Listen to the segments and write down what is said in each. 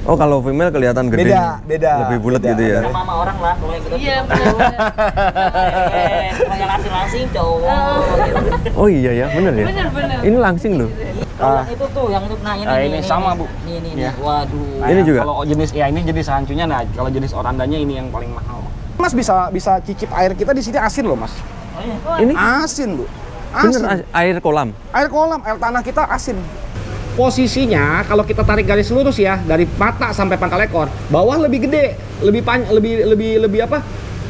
Oh, kalau female kelihatan gede. Beda. Lebih bulat gitu ya. Sama orang lah kalau yang gitu. Iya, benar. Kalau yang langsing cowok. Oh iya ya, bener ya. Benar. Ini langsing loh. Yang itu tuh, yang itu ini sama, Bu. Ini. Ya. Waduh. Ini juga? Kalau jenis ini jenis rancunya, nah kalau jenis orandanya ini yang paling mahal. Mas bisa cicip air kita di sini asin loh, Mas. Oh iya. Ini Asin, Bu. Asin. bener air kolam. Air kolam, air tanah kita asin. Posisinya kalau kita tarik garis lurus ya dari mata sampai pangkal ekor, bawah lebih gede, lebih apa?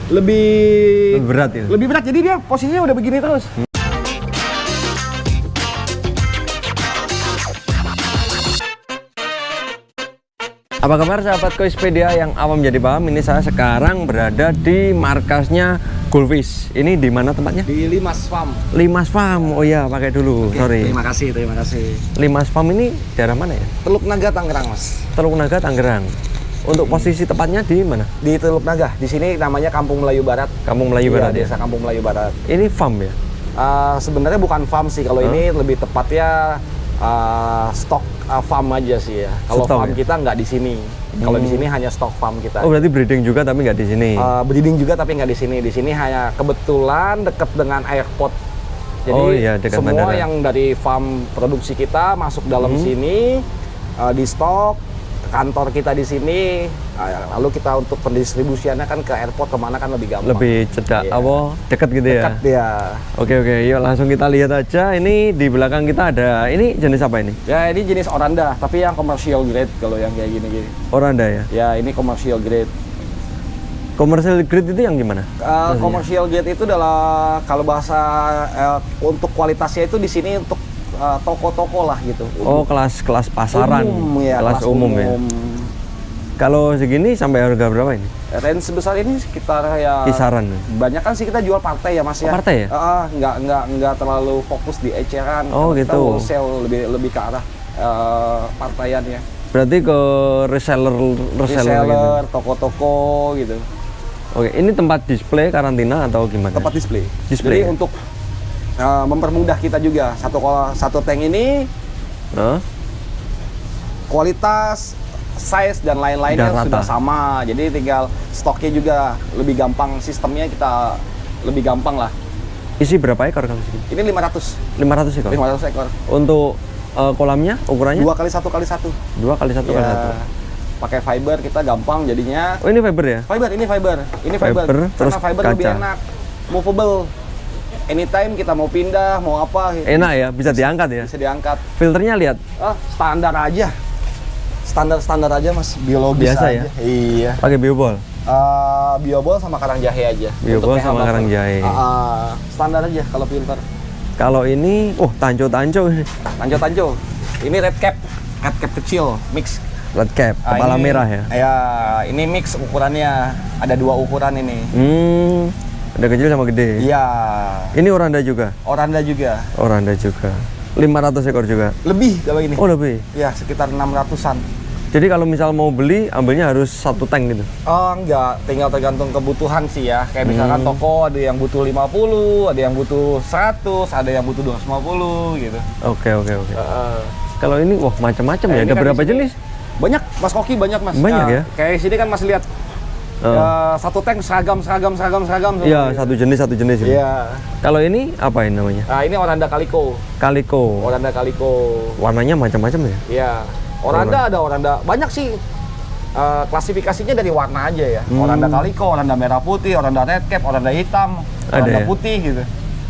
Lebih Berat ini. Lebih berat, jadi dia posisinya udah begini terus. Apa kabar sahabat Koispedia yang awam jadi paham? Ini saya sekarang berada di markasnya Goldfish. Ini di mana tempatnya? Di Limas Farm. Limas Farm. Oh iya, pakai dulu. Sorry. Terima kasih. Limas Farm ini daerah mana ya? Teluk Naga, Tangerang, Mas. Teluk Naga, Tangerang. Untuk posisi tepatnya di mana? Di Teluk Naga. Di sini namanya Kampung Melayu Barat. Kampung Melayu Barat ya? Desa Kampung Melayu Barat. Ini farm ya? Sebenarnya bukan farm sih. Kalau ini lebih tepatnya stok farm aja sih ya. Kalau Stok farm ya? kita nggak di sini. Kalau di sini hanya stok farm kita. Oh, berarti breeding juga tapi nggak di sini. Breeding juga tapi nggak di sini. Di sini hanya kebetulan dekat dengan airport. Jadi Oh iya, dekat semua bandara. yang dari farm produksi kita masuk dalam sini, di stok kantor kita di sini. Lalu kita untuk pendistribusiannya kan ke airport kemana kan lebih gampang. Lebih cedak, Iya. apa? Dekat gitu ya? Dekat dia. Oke, yuk langsung kita lihat aja. Ini di belakang kita ada, ini jenis apa ini? Ya ini jenis oranda, tapi yang commercial grade kalau yang kayak gini-gini. Oranda ya? Ya ini commercial grade. Commercial grade itu yang gimana? Commercial grade itu adalah kalau bahasa untuk kualitasnya itu di sini untuk toko-toko lah gitu. Oh, kelas pasaran, Umum, ya, kelas umum ya. Kalau segini sampai harga berapa ini? Range sebesar ini sekitar ya Kisaran. banyak kan sih kita jual partai ya Mas ya. Oh, partai ya? Nggak terlalu fokus di eceran. Oh, karena kita gitu. wholesale lebih ke arah partaiannya. Berarti ke reseller gitu. Toko-toko gitu. Oke, ini tempat display karantina atau gimana? Tempat display. Display, Jadi ya? untuk mempermudah kita juga satu tank ini Hah? kualitas, size dan lain-lainnya Udah rata. sudah sama. Jadi tinggal stoknya juga lebih gampang, sistemnya kita lebih gampang lah. Isi berapa ekor kalau segini? Ini 500 500 ekor. 500 ekor. Untuk kolamnya ukurannya? 2 kali 1 kali 1. 2 kali 1 kali 1. Pakai fiber kita gampang jadinya. Oh, ini fiber ya? Ini fiber. Fiber, terus Karena fiber lebih kaca. enak. Movable. Anytime kita mau pindah, mau apa gitu. Enak ya, bisa diangkat ya? Bisa diangkat. Filternya lihat. Standar aja. Standar aja Mas, biologis Biasa aja. ya? Iya. Pakai biobol. Biobol sama karang jahe aja. Biobol Untuk sama pH karang jahe. Standar aja kalau filter. Kalau ini, tanco-tanco ini. Tanco. Ini red cap kecil, mix. Red cap, kepala Ini- merah ya? Ya, ini mix ukurannya. Ada 2 ukuran ini. Ada kecil sama gede. Iya. Ini oranda juga? Oranda juga. Oranda juga. 500 ekor juga? Lebih kalau ini. Oh, lebih? Ya, sekitar 600-an. Jadi kalau misal mau beli, ambilnya harus 1 tank gitu? Oh, enggak, tinggal tergantung kebutuhan sih ya. Kayak misalkan toko ada yang butuh 50, ada yang butuh 100, ada yang butuh 250 gitu. Oke. Kalau ini, macam-macam ya? Ini Ada kan berapa di sini jenis? Banyak, Mas Koki, banyak Mas. Banyak ya? Kayak di sini kan Mas lihat. Satu tank seragam. Iya, satu jenis ya? Iya. Kalau ini, apa ini namanya? Nah, ini Oranda Calico. Calico. Oranda Calico. Warnanya macam-macam ya? Iya. Oranda ada Oranda. Banyak sih. Klasifikasinya dari warna aja ya. Oranda Calico, Oranda merah putih, Oranda red cap, Oranda hitam, Ada Oranda ya? putih gitu.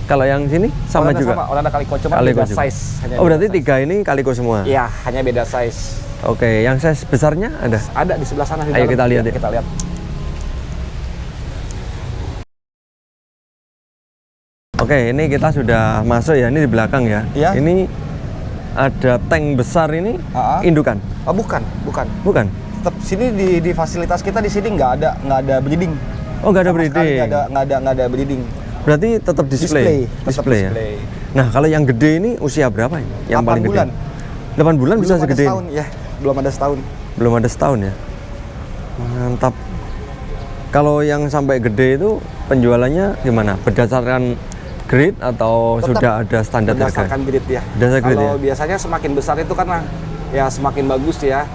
Kalau yang sini sama Oranda juga? Sama, Oranda Calico, cuma Calico beda juga. size. Oh, berarti 3 ini Calico semua? Iya, hanya beda size. Oke, yang size besarnya ada? Ada di sebelah sana. Di Ayo dalam. kita lihat ya. Kita lihat. Oke, ini kita sudah masuk ya, ini di belakang ya. Iya. Ini ada tank besar ini, indukan? Bukan. Bukan? Tetap sini di fasilitas kita di sini nggak ada breeding. Oh, nggak ada Sama sekali breeding? nggak ada breeding. Berarti tetap display? Tetap Ya? display. Nah, kalau yang gede ini usia berapa ini? Yang 8 paling gede? bulan. 8 bulan bisa Belum ada segede setahun, ini? ya. Belum ada setahun. Belum ada setahun ya? Mantap. Kalau yang sampai gede itu penjualannya gimana? Berdasarkan grade atau Tetap sudah ada standar harga? berdasarkan grade ya. Berdasarkan grade Kalau ya? biasanya semakin besar itu karena ya semakin bagus ya.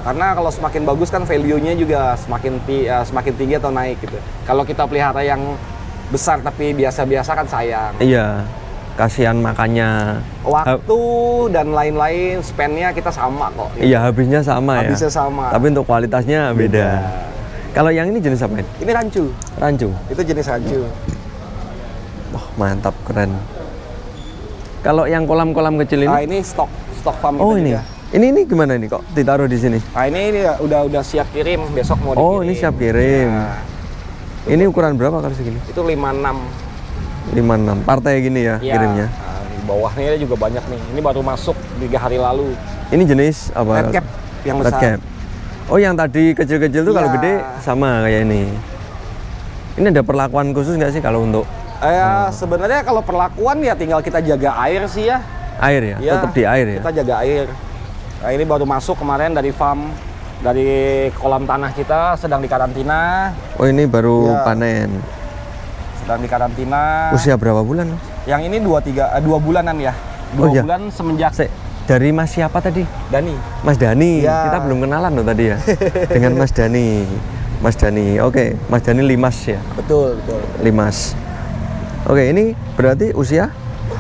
Karena kalau semakin bagus kan value-nya juga semakin tinggi atau naik gitu. Kalau kita pelihara yang besar tapi biasa-biasa kan sayang. Iya, kasihan makannya. Waktu dan lain-lain, spend-nya kita sama kok. Iya, habisnya sama ya. Habisnya sama. Tapi untuk kualitasnya beda. Kalau yang ini jenis apa ini? Ini rancu. Rancu. Itu jenis rancu. Wah, mantap, keren. Kalau yang kolam-kolam kecil ini? Nah, ini stok farm Oh, kita ini. juga. Ini gimana nih kok ditaruh di sini? Nah, ini udah siap kirim, besok mau dikirim. Oh, ini siap kirim. Nah, Ini ukuran berapa kalau segini? itu 56. 56. Partai gini ya, Ya, kirimnya. nah, di bawahnya juga banyak nih. Ini baru masuk 3 hari lalu. Ini jenis apa? Red cap yang Red besar. cap. Oh, yang tadi kecil-kecil tuh kalau Iya. gede sama kayak ini. Ini ada perlakuan khusus nggak sih kalau untuk Sebenarnya kalau perlakuan ya tinggal kita jaga air sih ya. air ya? Ya, Tetap di air ya? Kita jaga air. Nah, ini baru masuk kemarin dari farm, dari kolam tanah kita sedang dikarantina. Oh, ini baru Iya. panen. Sedang dikarantina. Usia berapa bulan? Yang ini 2 bulanan ya. 2 Oh, iya. bulan semenjak Dari Mas siapa tadi? Dani. Mas Dani. Iya. Kita belum kenalan loh tadi ya. Dengan Mas Dani. Mas Dani. Oke, Mas Dani Limas ya. Betul. Limas. Oke, ini berarti usia?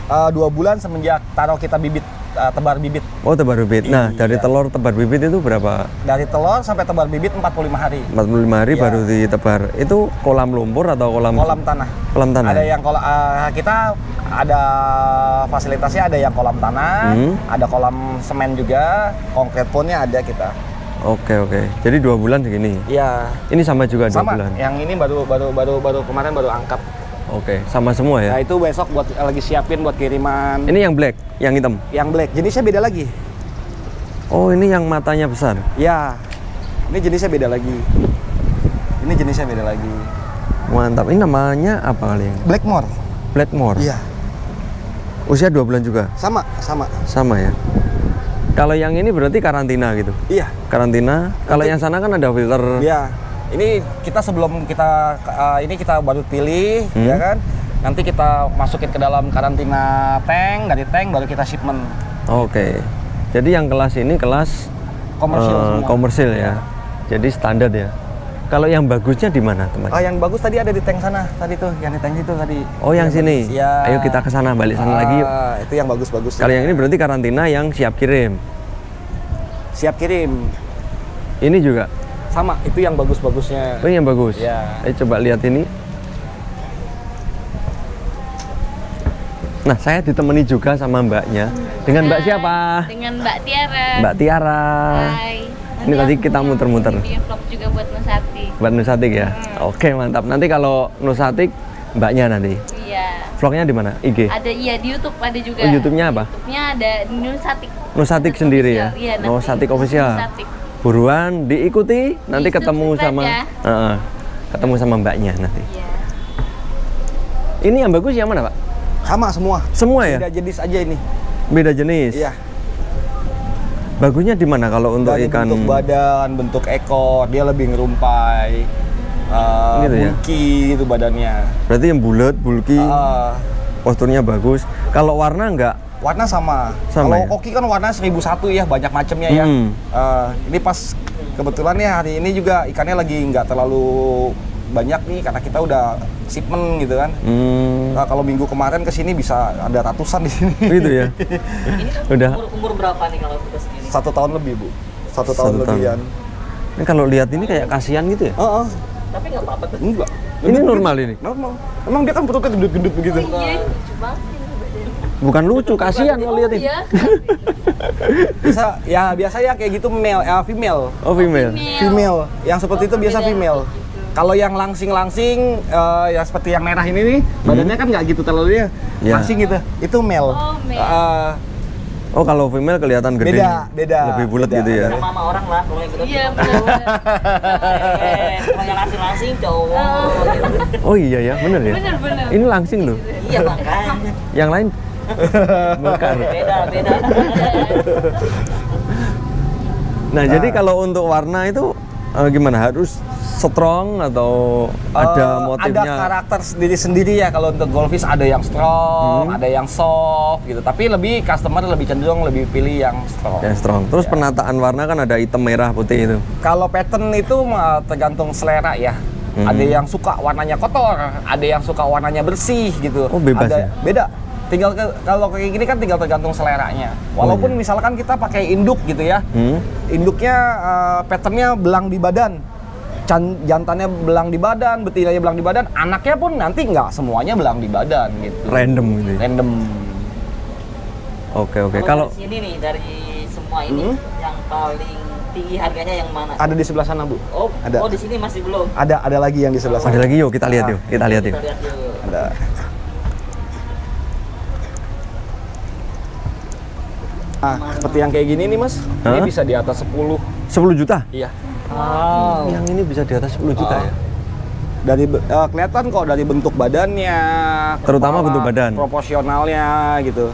2 bulan semenjak taruh kita bibit, tebar bibit. Oh, tebar bibit. Nah, Iya. dari telur tebar bibit itu berapa? Dari telur sampai tebar bibit 45 hari. 45 hari Iya. baru ditebar. Itu kolam lumpur atau kolam? Kolam tanah. Kolam tanah. Ada yang kita ada fasilitasnya, ada yang kolam tanah, ada kolam semen juga, konkret pun-nya ada kita. Oke. Jadi 2 bulan segini. Iya. Ini sama juga 2 Sama. bulan. Yang ini baru kemarin baru angkat. Oke, sama semua Nah, ya. itu besok buat lagi siapin buat kiriman. Ini yang black, yang hitam. Yang black, jenisnya beda lagi. Oh, ini yang matanya besar. Ya. Ini jenisnya beda lagi. Mantap. Ini namanya apa kali yang? Blackmore. Blackmore. Iya. Usia 2 bulan juga. Sama. Sama ya. Kalau yang ini berarti karantina gitu. Iya. Karantina. Kalau yang sana kan ada filter. Iya. Ini kita sebelum kita ini kita baru pilih, ya kan? Nanti kita masukin ke dalam karantina tank, dari tank baru kita shipment. Oke. Jadi yang kelas ini kelas Komersil semua. komersil ya. Jadi standar ya. Kalau yang bagusnya di mana, teman? Yang bagus tadi ada di tank sana, tadi tuh, yang di tank itu tadi. Oh, yang sini. bagus. Iya. Ayo kita ke sana, balik sana lagi yuk. Itu yang bagus-bagus. Kalau yang ini berarti karantina yang siap kirim. Siap kirim. Ini juga. Sama, itu yang bagus-bagusnya. Oh, yang bagus. Iya. Ayo coba lihat ini. Nah, saya ditemani juga sama mbaknya. Dengan mbak siapa? Dengan Mbak Tiara. Mbak Tiara. Hai. Ini tadi kita muter-muter. Bikin vlog juga buat Nusati. Mbak Nusatik ya. Oke, mantap. Nanti kalau Nusatik mbaknya nanti. Iya. Vlognya di mana? IG. Ada iya di YouTube ada juga. Oh, YouTube-nya apa? YouTube-nya ada di Nusatik. Nusatik Nusatik sendiri ya. Official. Iya, nanti. Nusatik official. Nusatik. Buruan diikuti, nanti ketemu subscribe sama ya. ketemu sama mbaknya nanti. Iya. Ini yang bagus yang mana, Pak? Sama semua. Semua ya? Beda jenis aja ini. Beda jenis. Iya. Bagusnya di mana kalau untuk Dari ikan? bentuk badan, bentuk ekor, dia lebih ngerumpai. Gitu ya? Bulky itu badannya. Berarti yang bulat, bulky, posturnya bagus. Kalau warna enggak? Warna sama. Sama Kalau ya? koki kan warna 1001 ya, banyak macamnya ya. Ini pas kebetulan nih hari ini juga ikannya lagi nggak terlalu banyak nih karena kita udah shipment gitu kan. Nah, kalau minggu kemarin ke sini bisa ada ratusan di sini. Gitu ya. Ini Udah. umur berapa nih kalau sudah segini? 1 tahun lebih, Bu. 1 tahun Satu tahun. lebihan. Ini kalau lihat ini kayak kasihan gitu ya. Tapi nggak apa-apa tuh. Enggak. Ini normal ini. Normal. Emang dia kan perutnya gendut-gendut begitu. Iya, lucu banget ini badannya. Bukan lucu, kasihan kalau liatin. Iya. Biasa ya kayak gitu female. Oh, female. Female. Yang seperti itu biasa female. Kalau yang langsing-langsing ya seperti yang merah ini nih, badannya kan nggak gitu terlalu ya. Ya. Langsing gitu. Itu male. Oh, male. Oh, kalau female kelihatan gede. Beda. Lebih bulat Beda. gitu ya. Sama orang lah kalau yang gitu. Iya, benar. Kalau yang langsing cowok. Oh iya ya, bener ya. Benar. Ini langsing loh. Iya makanya. Yang lain mekar. Beda. Nah, jadi kalau untuk warna itu gimana? Harus strong atau ada motifnya? Ada karakter sendiri-sendiri ya kalau untuk goldfish, ada yang strong, ada yang soft gitu. Tapi customer lebih cenderung lebih pilih yang strong. Yang strong. Terus penataan warna kan ada hitam, merah, putih itu. Kalau pattern itu tergantung selera ya. Ada yang suka warnanya kotor, ada yang suka warnanya bersih gitu. Oh, bebas ya? Beda. Kalau kayak gini kan tinggal tergantung seleranya. Walaupun misalkan kita pakai induk gitu ya. Induknya patternnya belang di badan. Jantannya belang di badan, betinanya belang di badan, anaknya pun nanti nggak semuanya belang di badan gitu. Random gitu. Random. Oke. Kalau dari sini nih, dari semua ini yang paling tinggi harganya yang mana? Ada di sebelah sana, Bu. Oh, ada. di sini masih belum. Ada lagi yang di sebelah sana. Ada lagi yuk, kita lihat yuk. Kita lihat yuk. Kita lihat yuk. Ada. Seperti yang kayak gini nih, Mas. Ini bisa di atas 10. 10 juta? Iya. Yang ini bisa di atas 10 juta ya? Dari kelihatan kok dari bentuk badannya, Terutama kepala, bentuk badan. proporsionalnya gitu.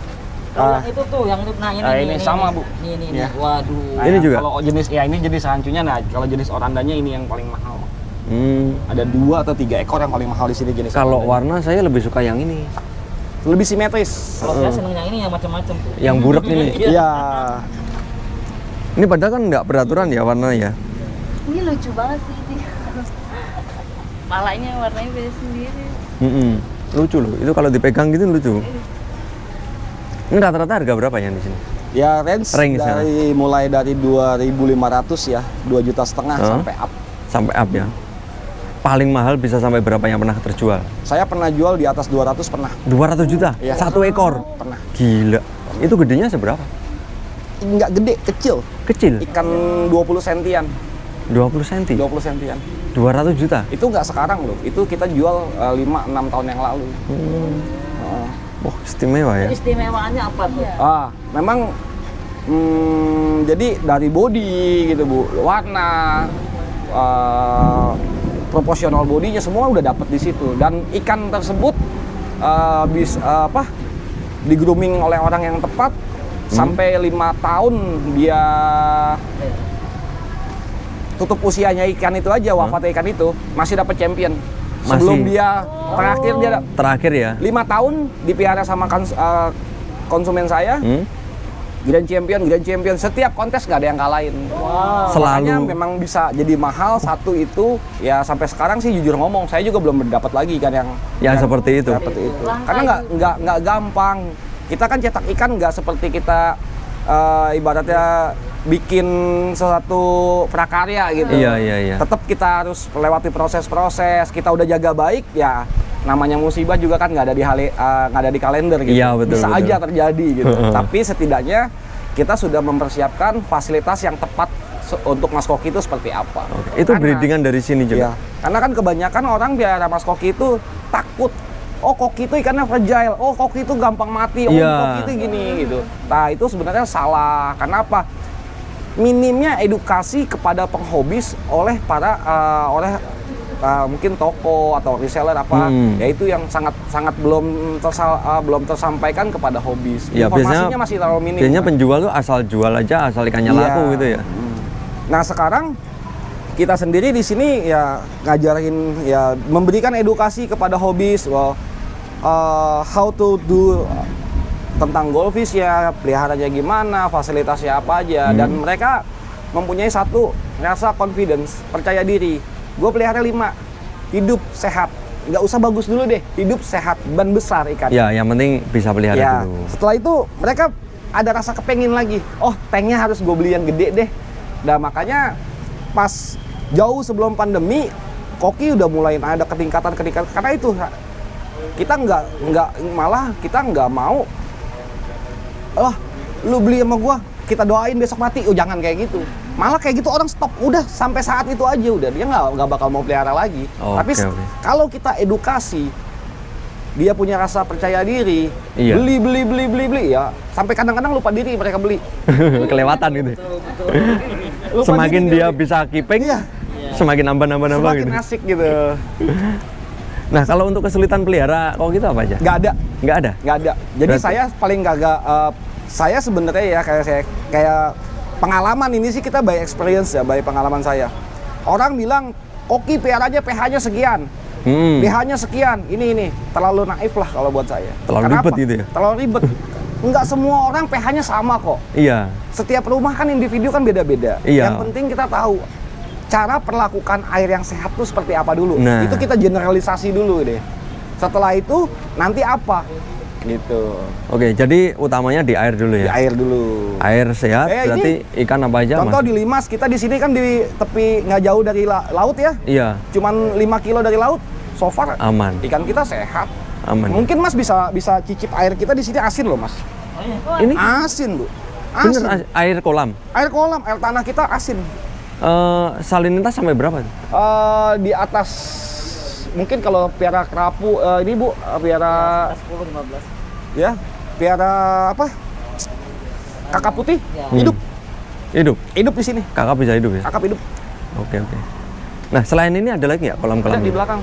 Oh, yang itu tuh, yang itu, nah ini sama, Bu. Ini. Ya. Waduh. Ini juga? Kalau jenis ini jenis rancunya, nah kalau jenis orandanya ini yang paling mahal. Ada 2 atau 3 ekor yang paling mahal di sini jenis. Kalau orandanya. warna saya lebih suka yang ini. Lebih simetris. Kalau saya seneng yang ini yang macam-macam tuh. Yang buret ini. Iya. Ini padahal kan nggak beraturan ya warnanya. Ini lucu banget sih ini. Palanya warnanya beda sendiri. Lucu loh. Itu kalau dipegang gitu lucu. Ini rata-rata harga berapa yang di sini? Ya range Range-nya. mulai dari 2.500 ya, 2,5 juta sampai up. Sampai up ya. Paling mahal bisa sampai berapa yang pernah terjual? Saya pernah jual di atas 200 pernah. 200 juta? Iya. Satu ekor? Pernah. Gila. Itu gedenya seberapa? Nggak gede, kecil. Kecil? Ikan 20 sentian. 20 cm? 20 sentian. 200 juta? Itu nggak sekarang loh. Itu kita jual 5-6 tahun yang lalu. Wah, istimewa ya. Istimewaannya apa tuh? Memang jadi dari body gitu, Bu. Warna, proporsional bodinya semua udah dapet di situ. Dan ikan tersebut di grooming oleh orang yang tepat sampai 5 tahun dia tutup usianya ikan itu aja, wafatnya ikan itu masih dapat champion. Sebelum dia Terakhir ya? 5 tahun dipelihara sama konsumen saya. Grand Champion, setiap kontes nggak ada yang kalahin. Makanya Selalu. memang bisa jadi mahal. Satu itu ya sampai sekarang sih jujur ngomong saya juga belum dapat lagi kan yang seperti itu. seperti itu. Karena nggak gampang. Kita kan cetak ikan nggak seperti kita ibaratnya bikin sesuatu prakarya gitu. Iya. Tetap kita harus melewati proses-proses. Kita udah jaga baik ya. Namanya musibah juga kan nggak ada di kalender gitu. Iya, betul, Bisa betul. aja terjadi gitu. Tapi setidaknya kita sudah mempersiapkan fasilitas yang tepat untuk Mas Koki itu seperti apa. Itu breedingan dari sini juga? Iya. Karena kan kebanyakan orang biara Mas Koki itu takut. Oh, koki itu ikannya fragile. Oh, koki itu gampang mati. Oh, Iya. koki itu gini gitu. Nah, itu sebenarnya salah. Kenapa? Minimnya edukasi kepada penghobis oleh mungkin toko atau reseller yaitu yang sangat belum tersampaikan kepada hobis. Ya, Informasinya masih terlalu minim. Biasanya penjual tuh asal jual aja, asal ikannya laku gitu ya. Nah, sekarang kita sendiri di sini ya ngajarin ya memberikan edukasi kepada hobis how to do tentang goldfish ya, peliharanya gimana, fasilitasnya apa aja, dan mereka mempunyai satu rasa confidence, percaya diri. Gue pelihara 5, hidup sehat, nggak usah bagus dulu deh, hidup sehat, ban besar ikan. Ya, yang penting bisa pelihara Ya, dulu. setelah itu mereka ada rasa kepengin lagi. Oh, tanknya harus gue beli yang gede deh. Nah, makanya pas jauh sebelum pandemi, Koki udah mulai ada ketingkatan karena itu kita nggak mau. Oh, lu beli sama gua, kita doain besok mati. Oh, jangan kayak gitu. Malah kayak gitu orang stop, udah sampai saat itu aja udah dia nggak bakal mau pelihara lagi. Tapi kalau kita edukasi, dia punya rasa percaya diri, Iya. beli ya, sampai kadang-kadang lupa diri mereka beli. Kelewatan gitu. Lupa Semakin diri, dia bisa keeping, Iya. semakin nambah semakin gitu. asik gitu. Nah, kalau untuk kesulitan pelihara, kok gitu apa aja? Nggak ada. Nggak ada? Jadi Berarti- saya paling saya sebenarnya ya kayak pengalaman ini sih kita by experience ya, by pengalaman saya. Orang bilang koki PR aja pH-nya sekian. pH-nya sekian. Ini terlalu naif lah kalau buat saya. Terlalu Kenapa? ribet gitu ya? Terlalu ribet. Enggak semua orang pH-nya sama kok. Iya. Setiap rumah kan individu kan beda-beda. Iya. Yang penting kita tahu cara perlakukan air yang sehat tuh seperti apa dulu. Nah. Itu kita generalisasi dulu deh. Setelah itu nanti apa? Gitu. Oke, jadi utamanya di air dulu Di ya. air dulu. Air sehat, berarti ikan apa aja Contoh masuk? di Limas, kita di sini kan di tepi nggak jauh dari laut ya. Iya, Cuman 5 kilo dari laut. So far aman. ikan kita sehat. Aman. Mungkin Mas bisa cicip air kita di sini asin loh, Mas. Ini Asin, Bu. bener Asin. air kolam. Air kolam, air tanah kita asin. Salinitas sampai berapa? Di atas mungkin kalau piara kerapu ini Bu, piara 10-15. ya, piara apa? Kakap putih Ya. hidup. Hidup. Di sini. Kakak bisa hidup ya? Kakap hidup. Oke. Nah, selain ini ada lagi nggak kolam-kolam? Ada di ini? belakang.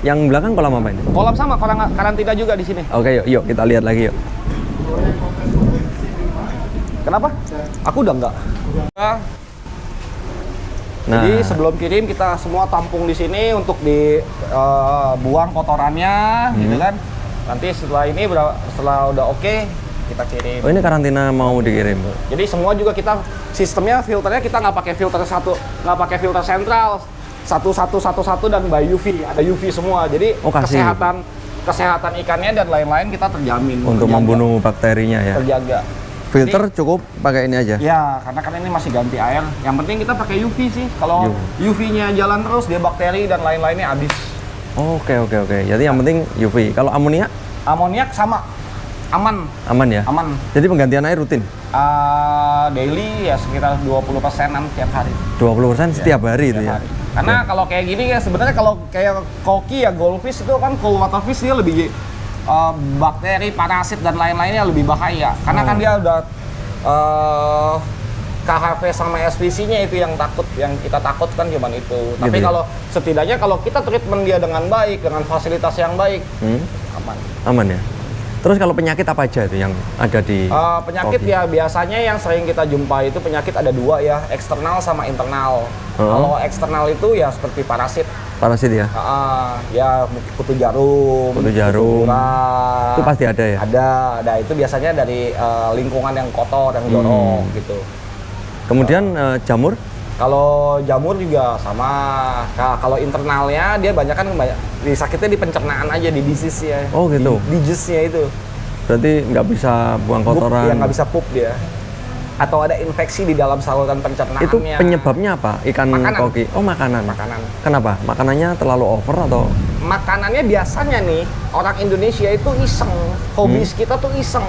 Yang belakang kolam apa ini? Kolam sama, kolam karantina juga di sini. Oke, yuk kita lihat lagi yuk. Kenapa? Aku udah enggak. Nah, Jadi sebelum kirim kita semua tampung di sini untuk dibuang kotorannya, gitu kan. Nanti setelah ini setelah udah oke kita kirim. oh ini karantina mau dikirim. Jadi semua juga kita sistemnya filternya kita nggak pakai filter nggak pakai filter sentral satu dan by UV, ada UV semua. Jadi Oh, kasih. kesehatan ikannya dan lain-lain kita terjamin. Untuk terjaga, membunuh bakterinya ya. terjaga. Filter cukup pakai ini aja. Ya, karena kan ini masih ganti air. Yang penting kita pakai UV sih. Kalau UV-nya jalan terus, dia bakteri dan lain-lainnya habis. Oke. Jadi yang penting UV. Kalau amoniak Amoniak sama, aman, aman ya? aman. Jadi penggantian air rutin. Daily ya sekitar 20%-an tiap hari. 20% setiap hari itu ya. Tiap hari. Karena kalau kayak gini ya sebenarnya kalau kayak koki ya goldfish itu kan cold water fish dia lebih bakteri, parasit dan lain-lainnya lebih bahaya. Karena kan dia udah KHV sama SVC-nya itu yang kita takutkan cuman itu. Tapi Gitu ya? kalau setidaknya kalau kita treatment dia dengan baik, dengan fasilitas yang baik, aman. Aman ya. Terus kalau penyakit apa aja itu yang ada di Penyakit koki? ya biasanya yang sering kita jumpai itu penyakit ada dua ya, eksternal sama internal. Kalau eksternal itu ya seperti parasit. Parasit ya. Ya kutu jarum, Kutu jarum. urat. Itu pasti ada ya. Ada itu biasanya dari lingkungan yang kotor, yang jorok gitu. Kemudian jamur? Kalau jamur juga sama. Kalau internalnya dia banyak disakitnya di pencernaan aja, di disease-nya. Oh, gitu. Di disease-nya itu. Berarti nggak bisa buang kotoran. Yang nggak bisa pup dia. Atau ada infeksi di dalam saluran pencernaannya. Itu penyebabnya apa? Ikan Makanan. koki. Oh, makanan. Makanan. Kenapa? Makanannya terlalu over atau? Makanannya biasanya nih orang Indonesia itu iseng. Hobis kita tuh iseng.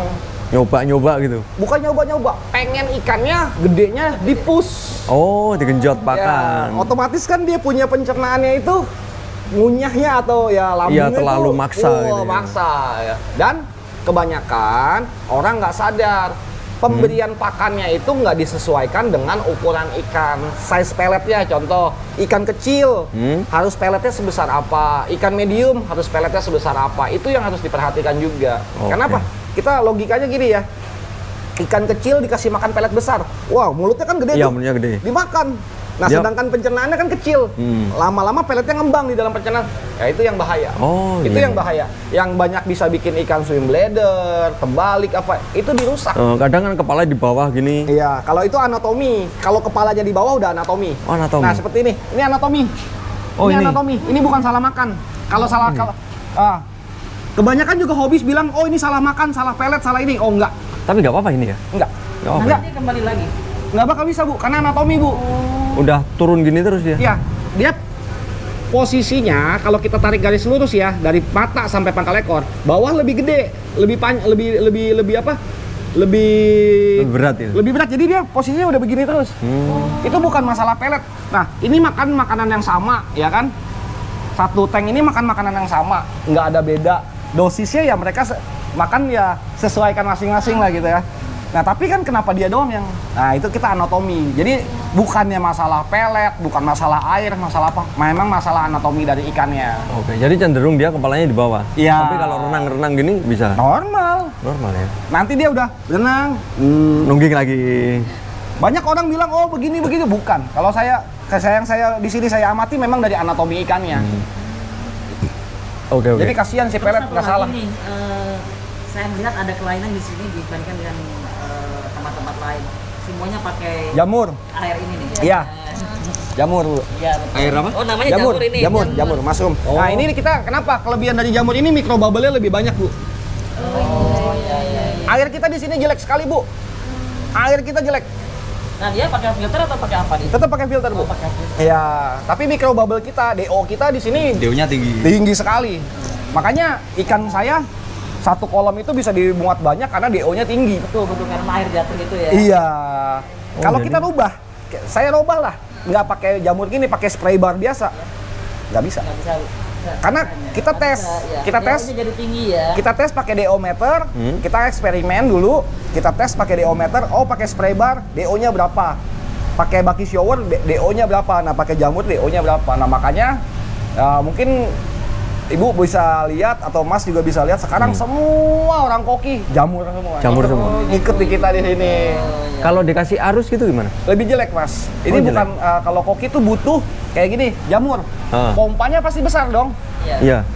Nyoba gitu. Bukan nyoba-nyoba, pengen ikannya gedenya dipus. Oh, digenjot Ya, pakan. otomatis kan dia punya pencernaannya itu ngunyahnya atau ya lambungnya Iya, terlalu itu, maksa gitu ya. maksa ya. Dan kebanyakan orang nggak sadar pemberian pakannya itu nggak disesuaikan dengan ukuran ikan, size peletnya. Contoh, ikan kecil harus peletnya sebesar apa, ikan medium harus peletnya sebesar apa. Itu yang harus diperhatikan juga. Oke. Kenapa? Kita logikanya gini ya, ikan kecil dikasih makan pelet besar, wow mulutnya kan gede Iya, tuh, mulutnya gede. dimakan. Nah, Dia- sedangkan pencernaannya kan kecil, lama-lama peletnya ngembang di dalam pencernaan. Ya itu yang bahaya. Oh, Itu iya. yang bahaya. Yang banyak bisa bikin ikan swim bladder, terbalik apa, itu dirusak. Kadang kan kepala di bawah gini. Iya, kalau itu anatomi. Kalau kepalanya di bawah udah anatomi. Oh, anatomi. Nah, seperti ini anatomi. Oh, ini? Anatomi. Ini bukan salah makan. Kalau salah kebanyakan juga hobis bilang, "Oh, ini salah makan, salah pelet, salah ini." Oh, enggak. Tapi nggak apa-apa ini ya? Enggak. Nggak apa-apa. Enggak. Nanti kembali lagi. Nggak bakal bisa, Bu, karena anatomi, Bu. Udah turun gini terus dia. Iya. Dia posisinya kalau kita tarik garis lurus ya dari mata sampai pangkal ekor, bawah lebih gede, lebih apa? Lebih berat itu. Lebih berat. Jadi dia posisinya udah begini terus. Itu bukan masalah pelet. Nah, ini makan makanan yang sama, ya kan? Satu tank ini makan makanan yang sama, nggak ada beda. Dosisnya ya mereka makan ya sesuaikan masing-masing lah gitu ya. Nah, tapi kan kenapa dia doang yang... Nah, itu kita anatomi. Jadi bukannya masalah pelet, bukan masalah air, masalah apa. Memang masalah anatomi dari ikannya. Oke, jadi cenderung dia kepalanya di bawah. Iya. Tapi kalau renang-renang gini bisa. Normal. Normal ya. Nanti dia udah renang. Nungging lagi. Banyak orang bilang, oh begini. Bukan. Kalau saya yang saya di sini saya amati memang dari anatomi ikannya. Oke. Jadi kasihan si pelet nggak salah. Ini, saya melihat ada kelainan di sini dibandingkan dengan tempat-tempat lain. Semuanya pakai Jamur. air ini nih. Iya. Jamur, Bu. Iya, betul. Air apa? Oh, namanya jamur, ini. Jamur, mushroom. Nah, ini kita kenapa kelebihan dari jamur ini mikrobubble-nya lebih banyak, Bu. Oh, iya. Air kita di sini jelek sekali, Bu. Air kita jelek. Nah, dia pakai filter atau pakai apa nih? Tetap pakai filter, Bu. Oh, pakai filter. Iya, tapi mikrobubble kita, DO kita di sini DO-nya tinggi. tinggi sekali. Makanya ikan saya satu kolam itu bisa dimuat banyak karena DO-nya tinggi. Betul, karena air jatuh gitu ya. Iya. Kalau jadi- kita rubah, saya rubah lah, nggak pakai jamur gini, pakai spray bar biasa, nggak bisa. Nggak bisa. Karena kita tes, kita tes, DO-nya jadi tinggi ya. kita tes pakai DO meter, kita eksperimen dulu, kita tes pakai DO meter, oh pakai spray bar, DO-nya berapa? Pakai bucky shower, DO-nya berapa? Nah pakai jamur, DO-nya berapa? Nah makanya mungkin Ibu bisa lihat atau Mas juga bisa lihat sekarang semua orang koki jamur semua. Jamur semua. Ngikut di kita di sini. Kalau dikasih arus gitu gimana? Lebih jelek, Mas. Ini Oh, bukan kalau koki tuh butuh kayak gini, jamur. Pompanya pasti besar dong. Iya.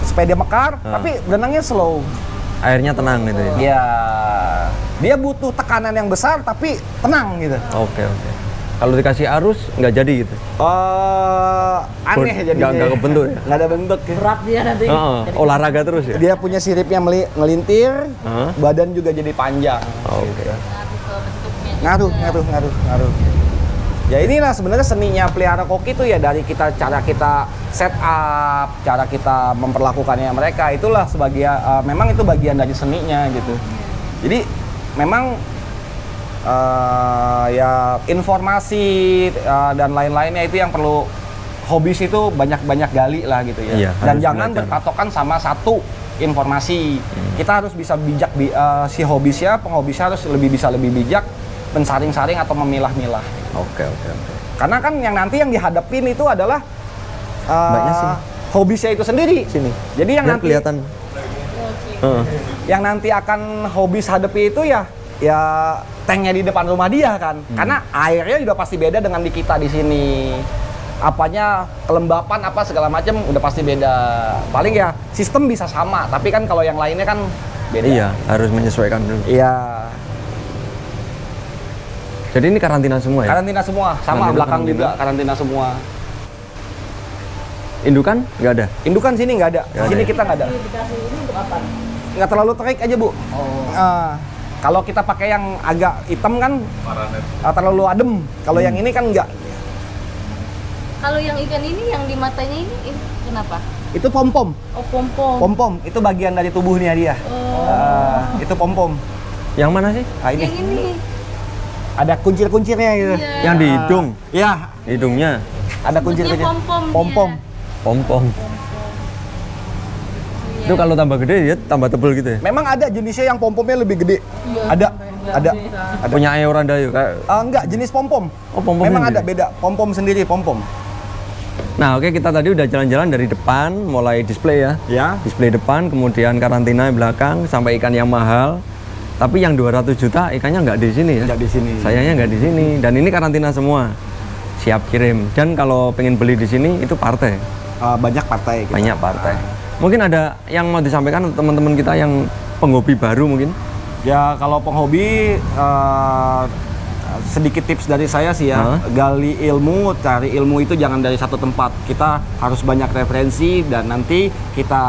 Supaya dia mekar, tapi berenangnya slow. Airnya tenang gitu ya. Iya. Dia butuh tekanan yang besar tapi tenang gitu. Oke. Kalau dikasih arus nggak jadi gitu. Aneh jadinya. Nggak kebentuk ya? Nggak ada bentuk. Berat dia nanti. Jadi Olahraga terus ya. Dia punya siripnya ngelintir, badan juga jadi panjang. Oke. Ngaruh. Ya inilah sebenarnya seninya pelihara koki itu ya dari cara kita set up, cara kita memperlakukannya mereka, itulah sebagian memang itu bagian dari seninya gitu. Jadi memang ya informasi dan lain-lainnya itu yang perlu hobis itu banyak-banyak gali lah gitu ya. Iya, Dan harus jangan belajar. berpatokan sama satu informasi. Kita harus bisa bijak si hobisnya, penghobisnya harus lebih bijak mensaring-saring atau memilah-milah. Oke. Karena kan yang dihadapin itu adalah Mbaknya sini. hobisnya itu sendiri. Sini. Jadi yang Biar nanti kelihatan. yang nanti akan hobis hadapi itu ya tanknya di depan rumah dia kan. Karena airnya juga pasti beda dengan di kita di sini. Apanya kelembapan apa segala macam udah pasti beda. Paling ya sistem bisa sama, tapi kan kalau yang lainnya kan beda. Iya, harus menyesuaikan dulu. Iya. Jadi ini karantina semua ya? Karantina semua, sama Karantina, belakang karantina. juga karantina semua. Indukan nggak ada? Indukan sini nggak ada. Di sini ada. kita nggak ada. dikasih ini untuk apa? Nggak terlalu terik aja, Bu. Kalau kita pakai yang agak hitam kan terlalu adem. Kalau yang ini kan enggak. Kalau yang ikan ini yang di matanya ini kenapa? Itu pom-pom. Oh, pom-pom. Pom-pom itu bagian dari tubuhnya dia. Itu pom-pom. Yang mana sih? Nah, Yang ini. ada kuncir-kuncirnya gitu. Iya. Yang di hidung? Iya, Hidungnya? ada kuncir-kuncir. Sebutnya pom-pom dia. Pom-pom. Pom-pom. Itu kalau tambah gede dia tambah tebel gitu ya? Memang ada jenisnya yang pom-pomnya lebih gede. Ada. Punya Eoran Dayu kayak. Enggak, jenis pom-pom. Oh, pom-pom Memang sendiri? ada beda. Pom-pom sendiri, pom-pom. Nah, oke, kita tadi udah jalan-jalan dari depan, mulai display ya. Ya. Display depan, kemudian karantina di belakang, sampai ikan yang mahal. Tapi yang 200 juta ikannya nggak di sini ya? Nggak di sini. Sayangnya nggak di sini. Dan ini karantina semua. Siap kirim. Dan kalau pengen beli di sini itu partai. Banyak partai. Kita. Banyak partai. Mungkin ada yang mau disampaikan untuk teman-teman kita yang penghobi baru mungkin? Ya kalau penghobi sedikit tips dari saya sih ya, gali ilmu, cari ilmu itu jangan dari satu tempat. Kita harus banyak referensi dan nanti kita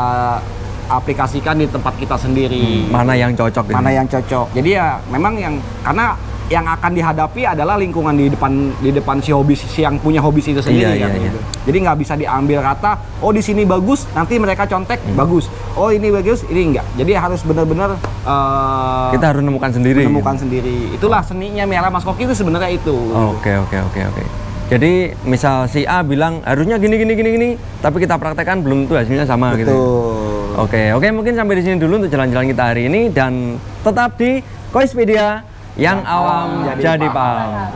aplikasikan di tempat kita sendiri. Mana yang cocok? Mana ini? yang cocok. Jadi ya memang karena yang akan dihadapi adalah lingkungan di depan si hobis, si yang punya hobis itu sendiri Iya, kan, iya, gitu. Jadi nggak bisa diambil kata, oh di sini bagus, nanti mereka contek bagus. Oh ini bagus, ini enggak. Jadi harus benar-benar Kita harus menemukan sendiri. menemukan sendiri. Itulah seninya Miara Mas Koki itu sebenarnya itu. Oke. Jadi misal si A bilang harusnya gini, tapi kita praktekkan belum tentu hasilnya sama gitu. Betul. Oke, mungkin sampai di sini dulu untuk jalan-jalan kita hari ini dan tetap di Koispedia yang awam jadi paham.